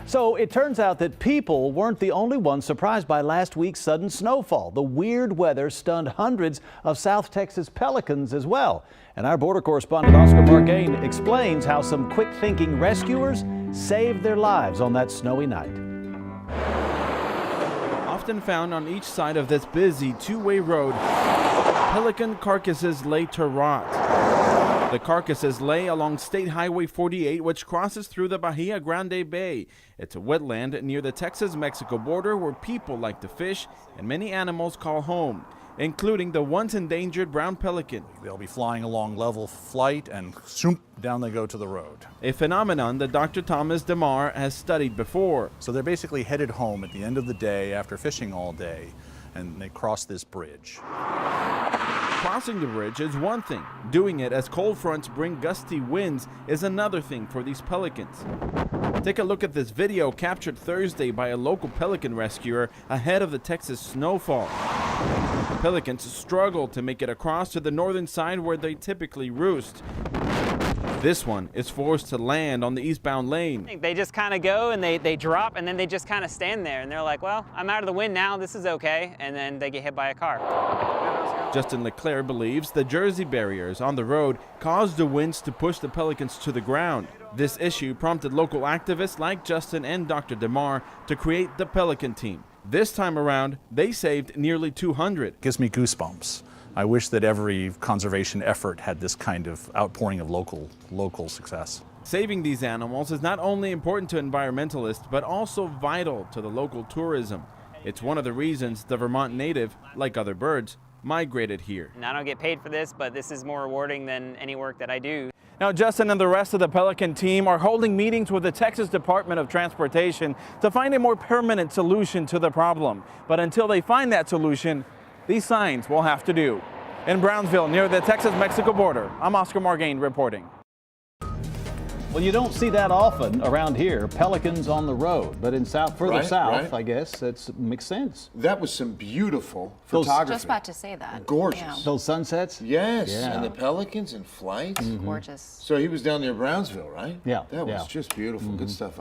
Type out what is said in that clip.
So it turns out that people weren't the only ones surprised by last week's sudden snowfall. The weird weather stunned hundreds of South Texas Pelicans as well. And our border correspondent Oscar Margain explains how some quick-thinking rescuers saved their lives on that snowy night. Often found on each side of this busy two-way road, pelican carcasses lay to rot. The carcasses lay along State Highway 48, which crosses through the Bahia Grande Bay. It's a wetland near the Texas-Mexico border where people like to fish and many animals call home, including the once endangered brown pelican. They'll be flying along level flight and zoom, down they go to the road. A phenomenon that Dr. Thomas DeMar has studied before. So they're basically headed home at the end of the day after fishing all day, and they cross this bridge. Crossing the bridge is one thing. Doing it as cold fronts bring gusty winds is another thing for these pelicans. Take a look at this video captured Thursday by a local pelican rescuer ahead of the Texas snowfall. The pelicans struggle to make it across to the northern side where they typically roost. This one is forced to land on the eastbound lane. They just kind of go and they drop and then they just kind of stand there and they're like, well, I'm out of the wind now, this is okay, and then they get hit by a car. Justin LeClaire believes the Jersey barriers on the road caused the winds to push the pelicans to the ground. This issue prompted local activists like Justin and Dr. DeMar to create the Pelican Team. This time around, they saved nearly 200. Gives me goosebumps. I wish that every conservation effort had this kind of outpouring of local success. Saving these animals is not only important to environmentalists, but also vital to the local tourism. It's one of the reasons the Vermont native, like other birds, migrated here. And I don't get paid for this, but this is more rewarding than any work that I do. Now, Justin and the rest of the Pelican team are holding meetings with the Texas Department of Transportation to find a more permanent solution to the problem. But until they find that solution, these signs will have to do. In Brownsville, near the Texas-Mexico border, I'm Oscar Margain reporting. Well, you don't see that often around here, pelicans on the road, but in further south, I guess it makes sense. That was some beautiful photography. Just about to say that. Gorgeous. Yeah. Those sunsets? Yes, Yeah. and the pelicans and flights. Gorgeous. So he was down near Brownsville, right? Yeah. That was yeah. just beautiful. Good stuff.